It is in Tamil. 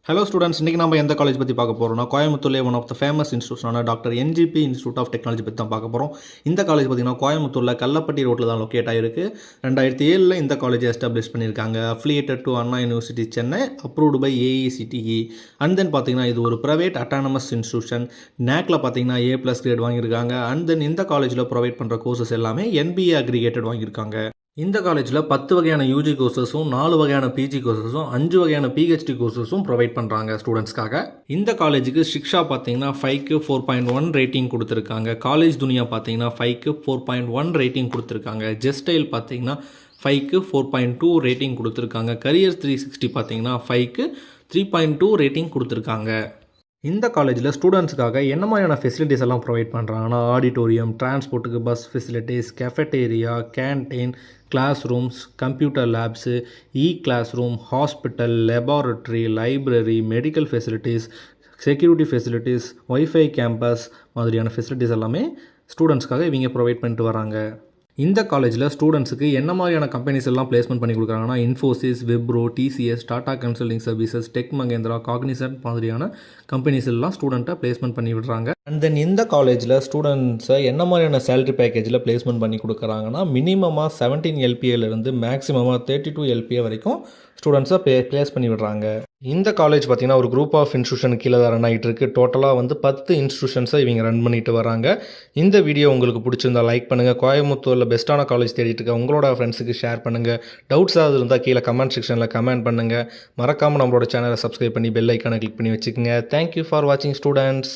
ஹலோ ஸ்டூடெண்ட்ஸ், இன்றைக்கி நம்ம எந்த காலேஜ் பற்றி பார்க்க போகிறோம்னா கோயம்புத்தூர்லேயே ஒன் ஆஃப் த ஃபேமஸ் இன்ஸ்டியூஷனான doctor NGP institute of technology பற்றி தான் பார்க்க போகிறோம். இந்த காலேஜ் பார்த்திங்கன்னா கோயம்புத்தூரில் கல்லப்பட்டி ரோட்டில் தான் லொக்கேட் ஆகிருக்கு. 2007 இந்த காலேஜை எஸ்டாப்ளிஷ் பண்ணியிருக்காங்க. Affiliated to Anna university Chennai, approved by AICTE. And then பார்த்திங்கன்னா இது ஒரு ப்ரைவேட் அட்டானமஸ் இன்ஸ்டியூஷன். நேக்கில் பார்த்திங்கன்னா A+ கிரேட் வாங்கியிருக்காங்க. அண்ட் தென் இந்த காலேஜில் ப்ரொவைட் பண்ணுற கோர்சஸ் எல்லாமே NBA அக்ரிகேட்டட் வாங்கியிருக்காங்க. இந்த காலேஜில் 10 வகையான யூஜி கோர்சஸும் 4 வகையான பிஜி கோர்சஸும் 5 வகையான PhD கோர்சஸும் ப்ரொவைட் பண்ணுறாங்க ஸ்டூடெண்ட்ஸ்க்காக. இந்த காலேஜுக்கு ஷிக்ஷா பார்த்தீங்கன்னா 5க்கு 4.1 ரேட்டிங் கொடுத்துருக்காங்க. காலேஜ் துனியா பார்த்தீங்கன்னா 5க்கு 4.1 ரேட்டிங் கொடுத்துருக்காங்க. ஜெஸ்டைல் பார்த்தீங்கன்னா 5க்கு 4.2 ரேட்டிங் கொடுத்துருக்காங்க. கரியர் 360 பார்த்தீங்கன்னா 5க்கு 3.2 ரேட்டிங் கொடுத்துருக்காங்க. இந்த காலேஜில் ஸ்டூடெண்ட்ஸுக்காக என்ன மாதிரியான ஃபெசிலிட்டிஸ் எல்லாம் ப்ரொவைட் பண்ணுறாங்கன்னா ஆடிட்டோரியம், டிரான்ஸ்போர்ட்டுக்கு bus facilities, cafeteria, canteen, class rooms, computer labs, class room, hospital, laboratory, library, medical facilities, security facilities, WiFi campus மாதிரியான ஃபெசிலிட்டிஸ் எல்லாமே ஸ்டூடெண்ட்ஸ்க்காக இவங்க ப்ரொவைட் பண்ணிட்டு வராங்க. இந்த காலேஜில் ஸ்டூடெண்ட்ஸுக்கு என்ன மாதிரியான கம்பெனிஸ் எல்லாம் பிளேஸ்மெண்ட் பண்ணி கொடுக்குறாங்கன்னா Infosys, Wipro, TCS, Tata consultancy services, tech Mahindra, Cognizant மாதிரியான கம்பெனிஸ் எல்லாம் ஸ்டூடெண்ட்டை பிளேஸ்மெண்ட் பண்ணி விடுறாங்க. அண்ட் தென் இந்த காலேஜில் ஸ்டூடெண்ட்ஸை என்ன மாதிரியான சேலரி பேக்கேஜில் பிளேஸ்மெண்ட் பண்ணி கொடுக்குறாங்கன்னா மினிமமாக 17 LPAலேருந்து மேக்ஸிமமாக 32 LPA வரைக்கும் ஸ்டூடெண்ட்ஸை பிளேஸ் பண்ணி விடுறாங்க. இந்த காலேஜ் பார்த்திங்கன்னா ஒரு குரூப் ஆஃப் இன்ஸ்டியூஷன் கீழே தான் ரன் ஆகிட்டு இருக்குது. டோட்டலாக 10 இன்ஸ்டியூஷன்ஸை இவங்க ரன் பண்ணிட்டு வராங்க. இந்த வீடியோ உங்களுக்கு பிடிச்சிருந்தா லைக் பண்ணுங்கள். கோயம்புத்தூரில் பெஸ்ட்டான காலேஜ் தேடிட்டு இருக்க உங்களோட ஃப்ரெண்ட்ஸுக்கு ஷேர் பண்ணுங்கள். டவுட்ஸ் ஏதாவது இருந்தால் கீழே கமெண்ட் செக்ஷனில் கமெண்ட் பண்ணுங்கள். மறக்காமல் நம்மளோட சேனலை சப்ஸ்கிரைப் பண்ணி பெல் ஐக்கானை கிளிக் பண்ணி வச்சுக்கோங்க. தேங்க்யூ ஃபார் வாட்சிங் ஸ்டூடெண்ட்ஸ்.